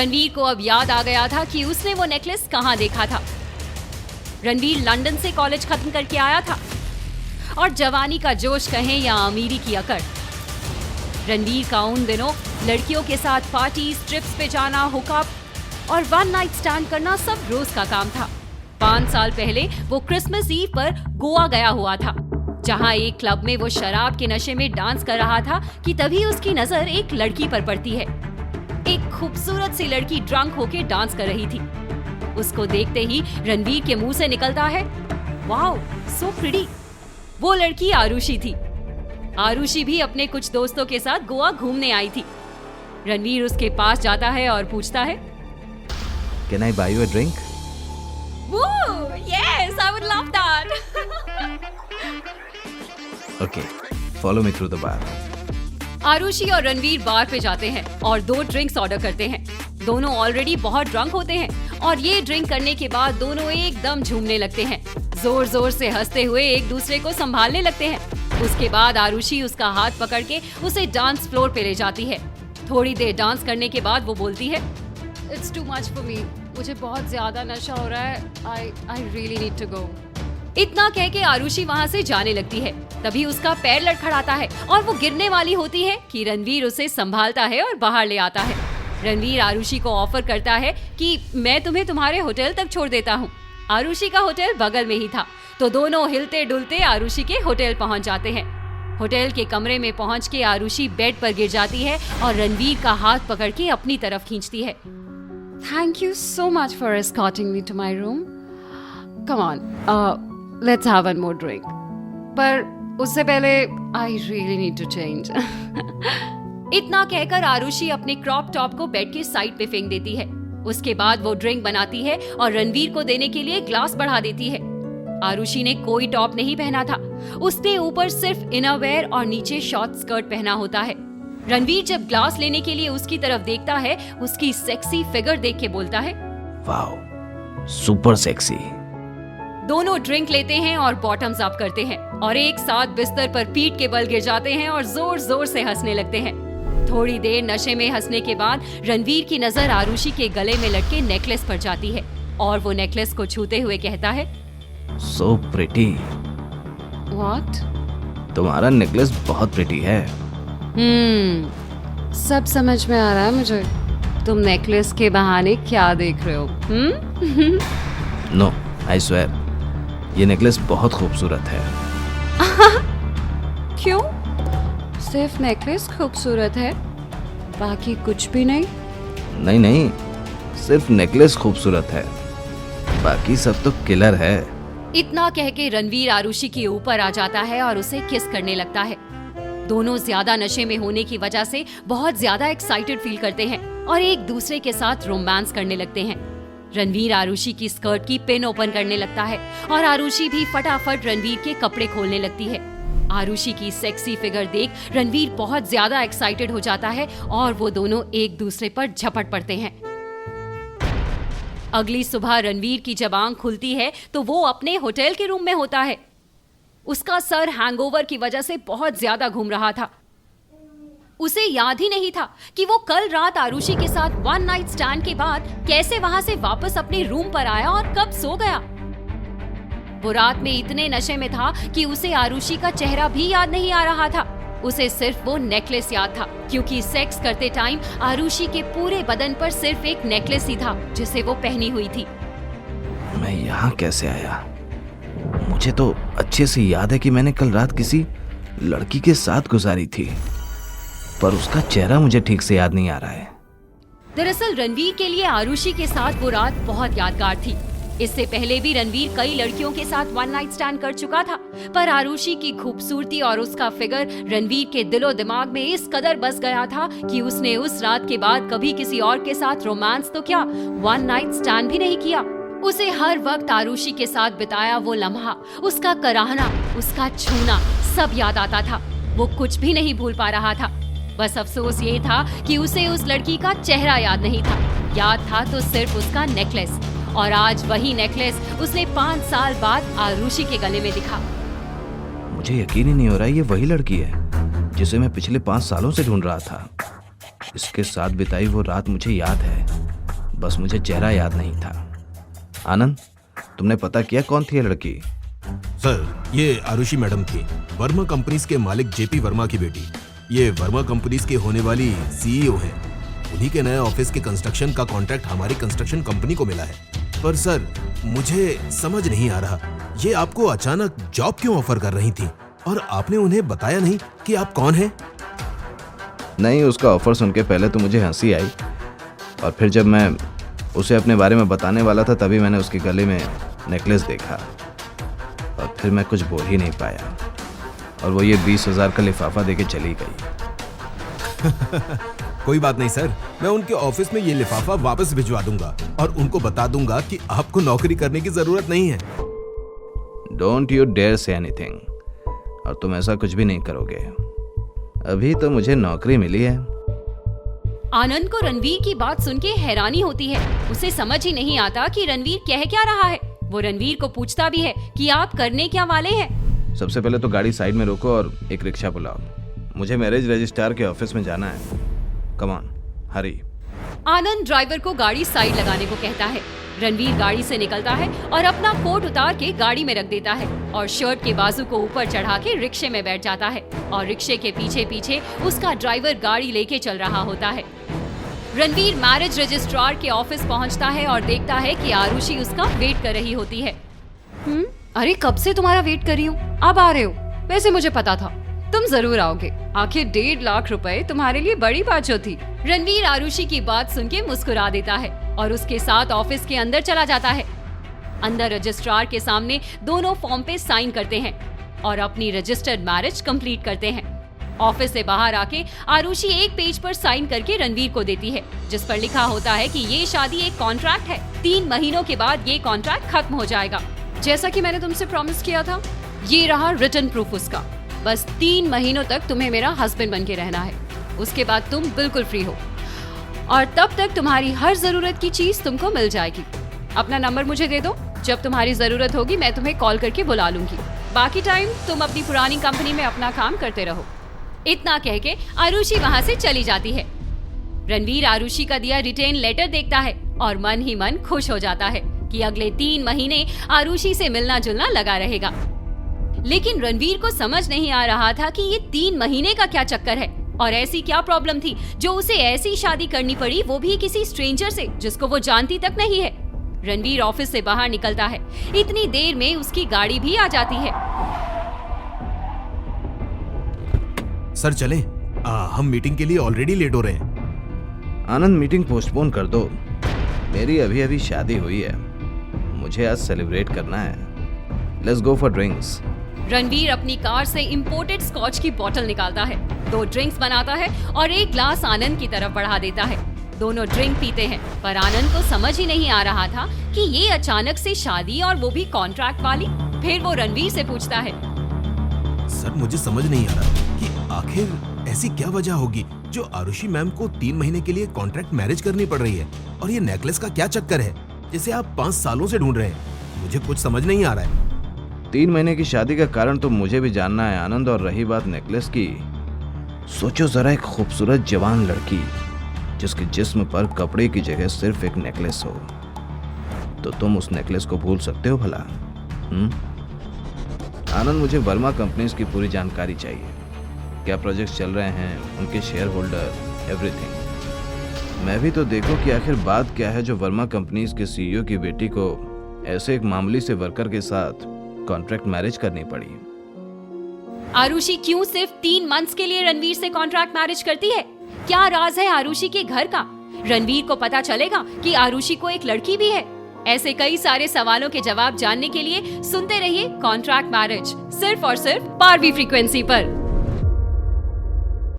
रणवीर को अब याद आ गया था कि उसने वो नेकलेस कहाँ देखा था। रणवीर लंदन से कॉलेज खत्म करके आया था और जवानी का जोश कहें या अमीरी की अकड़, रणवीर का उन दिनों लड़कियों के साथ पार्टी, ट्रिप्स पे जाना, हुकअप और वन नाइट स्टैंड करना सब रोज का काम था। 5 साल पहले वो क्रिसमस ईव पर गोवा गया हुआ था, जहां एक क्लब में वो शराब के नशे में डांस कर रहा था कि तभी उसकी नजर एक लड़की पर पड़ती है। एक खूबसूरत सी लड़की ड्रंक होके डांस कर रही थी। उसको देखते ही रणवीर के मुंह से निकलता है, वाओ सो प्रिटी। वो लड़की आरुषि थी। आरुषि भी अपने कुछ दोस्तों के साथ गोवा घूमने आई थी। रणवीर उसके पास जाता है और पूछता है, Can I buy you a drink? Woo! Yes, I would love that. Okay, follow me through the bar. Arushi और रणवीर बार पे जाते हैं और 2 ड्रिंक्स ऑर्डर करते हैं। दोनों ऑलरेडी बहुत ड्रंक होते हैं और ये ड्रिंक करने के बाद दोनों एकदम झूमने लगते हैं, जोर जोर से हंसते हुए एक दूसरे को संभालने लगते हैं। उसके बाद आरुषि उसका हाथ पकड़ के उसे डांस फ्लोर पे ले जाती है। थोड़ी देर डांस करने के बाद वो बोलती है, it's too much for me, मुझे बहुत ज्यादा नशा हो रहा है, I really need to go. इतना कह के आरुषि वहाँ से जाने लगती है। तभी उसका पैर लड़खड़ाता है और वो गिरने वाली होती है कि रणवीर उसे संभालता है और बाहर ले आता है। रणवीर आरुषि को ऑफर करता है कि मैं तुम्हें तुम्हारे होटल तक छोड़ देता हूँ। आरुषि का होटल बगल में ही था, तो दोनों हिलते डुलते आरुषि के होटल पहुँच जाते हैं। होटल के कमरे में पहुँच के आरुषि बेड पर गिर जाती है और रणवीर का हाथ पकड़ के अपनी तरफ खींचती है। Thank you so much for escorting me to my room. Come on, let's have one more drink. पर उससे पहले I really need to change. इतना कहकर आरुषि अपने क्रॉप टॉप को बेड के साइड पे फेंक देती है। उसके बाद वो ड्रिंक बनाती है और रणवीर को देने के लिए ग्लास बढ़ा देती है। आरुषि ने कोई टॉप नहीं पहना था, उसने ऊपर सिर्फ इनरवेयर और नीचे शॉर्ट स्कर्ट पहना होता है। रणवीर जब ग्लास लेने के लिए उसकी तरफ देखता है, उसकी सेक्सी फिगर देख के बोलता है, वाओ सुपर सेक्सी। दोनों ड्रिंक लेते हैं और बॉटम्स अप करते हैं और एक साथ बिस्तर पर पीठ के बल गिर जाते हैं और जोर जोर से हंसने लगते हैं। थोड़ी देर नशे में हंसने के बाद रणवीर की नजर आरुषि के गले में लटके नेकलेस पर जाती है और वो नेकलेस को छूते हुए कहता है, सो प्रिटी। व्हाट? तुम्हारा नेकलेस बहुत प्रिटी है। सब समझ में आ रहा है मुझे। तुम नेकलेस के बहाने क्या देख रहे हो? नो, आई स्वेयर, ये नेकलेस बहुत खूबसूरत है। क्यों? सिर्फ नेकलेस खूबसूरत है, बाकी कुछ भी नहीं? नहीं, सिर्फ नेकलेस खूबसूरत है, बाकी सब तो किलर है। इतना कह के रणवीर आरुषि के ऊपर आ जाता है और उसे किस करने लगता है। दोनों ज्यादा नशे में होने की वजह से बहुत ज्यादा एक्साइटेड फील करते हैं और एक दूसरे के साथ रोमांस करने लगते हैं। रणवीर आरुषि की स्कर्ट की पिन ओपन करने लगता है और आरुषि भी फटाफट रणवीर के कपड़े खोलने लगती है। आरुषि की सेक्सी फिगर देख रणवीर बहुत ज्यादा एक्साइटेड हो जाता है और वो दोनों एक दूसरे पर झपट पड़ते हैं। अगली सुबह रणवीर की जब आंख खुलती है तो वो अपने होटल के रूम में होता है। उसका सर हैंगओवर की वजह से बहुत ज्यादा घूम रहा था। उसे याद ही नहीं था कि वो कल रात आरुषि के साथ वन नाइट स्टैंड के बाद कैसे वहां से वापस अपने रूम पर आया और कब सो गया। वो रात में इतने नशे में था कि उसे आरुषि का चेहरा भी याद नहीं आ रहा था। उसे सिर्फ वो नेकलेस याद था, क्योंकि सेक्स करते टाइम आरुषि के पूरे बदन पर सिर्फ एक नेकलेस ही था जिसे वो पहनी हुई थी। मैं यहाँ कैसे आया? मुझे तो अच्छे से याद है कि मैंने कल रात किसी लड़की के साथ गुजारी थी, पर उसका चेहरा मुझे ठीक से याद नहीं आ रहा है। दरअसल रणवीर के लिए आरुषि के साथ वो रात बहुत यादगार थी। इससे पहले भी रणवीर कई लड़कियों के साथ वन नाइट स्टैंड कर चुका था, पर आरुषि की खूबसूरती और उसका फिगर रणवीर के दिलो दिमाग में इस कदर बस गया था कि उसने उस रात के बाद कभी किसी और के साथ रोमांस तो क्या, वन नाइट स्टैंड भी नहीं किया। उसे हर वक्त आरुषि के साथ बिताया वो लम्हा, उसका कराहना, उसका छूना सब याद आता था। वो कुछ भी नहीं भूल पा रहा था। बस अफसोस ये था कि उसे उस लड़की का चेहरा याद नहीं था। याद था तो सिर्फ उसका नेकलेस, और आज वही नेकलेस उसने 5 साल बाद आरुषि के गले में दिखा। मुझे यकीन ही नहीं हो रहा ये वही लड़की है जिसे मैं पिछले 5 सालों से ढूंढ रहा था। इसके साथ बिताई वो रात मुझे याद है। बस मुझे चेहरा याद नहीं था। आनंद, तुमने पता किया कौन थी ये लड़की? सर, ये आरुषि मैडम थी, वर्मा कंपनीज के मालिक जेपी वर्मा की बेटी। ये वर्मा कंपनीज के होने वाली सीईओ हैं। उन्हीं के नए ऑफिस के कंस्ट्रक्शन का कॉन्ट्रैक्ट हमारी कंस्ट्रक्शन कंपनी को मिला है। पर सर, मुझे समझ नहीं आ रहा, ये आपको अचानक जॉब क्यों ऑफर कर रही थी और आपने उन्हें बताया नहीं कि आप कौन हैं? नहीं, उसका ऑफर सुन के पहले तो मुझे हंसी आई, और फिर जब मैं उसे अपने बारे में बताने वाला था तभी मैंने उसके गले में नेकलेस देखा, और फिर मैं कुछ बोल ही नहीं पाया, और वो ये 20,000 का लिफाफा देके चली गई। कोई बात नहीं सर, मैं उनके ऑफिस में ये लिफाफा वापस भिजवा दूंगा और उनको बता दूंगा कि आपको नौकरी करने की जरूरत नहीं है। Don't you dare say anything, और तुम ऐसा कुछ भी नहीं करोगे। अभी तो मुझे नौकरी मिली है। आनंद को रणवीर की बात सुन के हैरानी होती है। उसे समझ ही नहीं आता कि रणवीर कह क्या रहा है। वो रणवीर को पूछता भी है कि आप करने क्या वाले हैं। सबसे पहले तो गाड़ी साइड में रोको और एक रिक्शा बुलाओ। मुझे मैरिज रजिस्ट्रार के ऑफिस में जाना है। Come on, Hari. Anand driver को गाड़ी साइड लगाने को कहता है। रणवीर गाड़ी से निकलता है और अपना कोट उतार के गाड़ी में रख देता है और शर्ट के बाजू को ऊपर चढ़ा के रिक्शे में बैठ जाता है, और रिक्शे के पीछे पीछे उसका ड्राइवर गाड़ी लेके चल रहा होता है। रणवीर मैरिज रजिस्ट्रार के ऑफिस पहुंचता है और देखता है कि आरुषि उसका वेट कर रही होती है। अरे कब से तुम्हारा वेट कर रही हूँ, अब आ रहे हो? वैसे मुझे पता था तुम जरूर आओगे, आखिर 1.5 लाख रुपए तुम्हारे लिए बड़ी बात जो थी। रणवीर आरुषि की बात सुन के मुस्कुरा देता है और उसके साथ ऑफिस के अंदर चला जाता है। अंदर रजिस्ट्रार के सामने दोनों फॉर्म पे साइन करते हैं और अपनी रजिस्टर्ड मैरिज कंप्लीट करते हैं। ऑफिस से बाहर आके आरुषि एक पेज पर साइन करके रणवीर को देती है, जिस पर लिखा होता है कि ये शादी एक कॉन्ट्रैक्ट है, 3 महीनों के बाद ये कॉन्ट्रैक्ट खत्म हो जाएगा। जैसा कि मैंने तुमसे प्रॉमिस किया था, ये रहा रिटन प्रूफ उसका। बस 3 महीनों तक तुम्हें मेरा हस्बैंड बन के रहना है, उसके बाद तुम बिल्कुल फ्री हो और तब तक तुम्हारी हर जरूरत की चीज तुमको मिल जाएगी। अपना नंबर मुझे दे दो, जब तुम्हारी जरूरत होगी मैं तुम्हें कॉल करके बुला लूंगी। बाकी टाइम तुम अपनी पुरानी कंपनी में अपना काम करते रहो। इतना कह के आरुषि वहाँ से चली जाती है। रणवीर आरुषि का दिया रिटेन लेटर देखता है और मन ही मन खुश हो जाता है कि अगले 3 महीने आरुषि से मिलना जुलना लगा रहेगा। लेकिन रणवीर को समझ नहीं आ रहा था कि ये 3 महीने का क्या चक्कर है और ऐसी क्या प्रॉब्लम थी जो उसे ऐसी शादी करनी पड़ी, वो भी किसी स्ट्रेंजर से जिसको वो जानती तक नहीं है। रणवीर ऑफिस से बाहर निकलता है। इतनी देर में उसकी गाड़ी भी आ जाती है। सर चलें? हम मीटिंग के लिए ऑलरेडी लेट हो रहे हैं। आनंद, मीटिंग पोस्टपोन कर दो। मेरी अभी अभी शादी हुई है, मुझे आज सेलिब्रेट करना है। Let's go for drinks. Ranveer अपनी कार से इंपोर्टेड स्कॉच की बोतल निकालता है, 2 ड्रिंक्स बनाता है और एक ग्लास आनंद की तरफ बढ़ा देता है। दोनों ड्रिंक पीते हैं, पर आनंद को समझ ही नहीं आ रहा था कि ये अचानक से शादी और वो भी कॉन्ट्रैक्ट वाली। फिर वो रणवीर से पूछता है, सर मुझे समझ नहीं आ रहा कि आखिर ऐसी क्या वजह होगी जो आरुषि मैम को 3 महीने के लिए कॉन्ट्रैक्ट मैरिज करनी पड़ रही है, और ये नेकलेस का क्या चक्कर है जिसे आप 5 सालों से ढूंढ रहे हैं? मुझे कुछ समझ नहीं आ रहा है। 3 महीने की शादी का कारण तो मुझे भी जानना है आनंद, और रही बात नेकलेस की, सोचो जरा, एक खूबसूरत जवान लड़की जिसके जिस्म पर कपड़े की जगह सिर्फ एक नेकलेस हो, तो तुम उस नेकलेस को भूल सकते हो भला? आनंद, मुझे वर्मा कंपनीज की पूरी जानकारी चाहिए। क्या प्रोजेक्ट्स चल रहे हैं, उनके शेयर होल्डर, एवरीथिंग। मैं भी तो देखो कि आखिर बात क्या है जो वर्मा कंपनीज के सीईओ की बेटी को ऐसे एक मामूली से वर्कर के साथ कॉन्ट्रैक्ट मैरिज करनी पड़ी। आरुषि क्यों सिर्फ 3 मंथ्स के लिए रणवीर से कॉन्ट्रैक्ट मैरिज करती है? क्या राज है आरुषि के घर का? रणवीर को पता चलेगा कि आरुषि को एक लड़की भी है? ऐसे कई सारे सवालों के जवाब जानने के लिए सुनते रहिए कॉन्ट्रैक्ट मैरिज, सिर्फ और सिर्फ पारवी फ्रीक्वेंसी पर।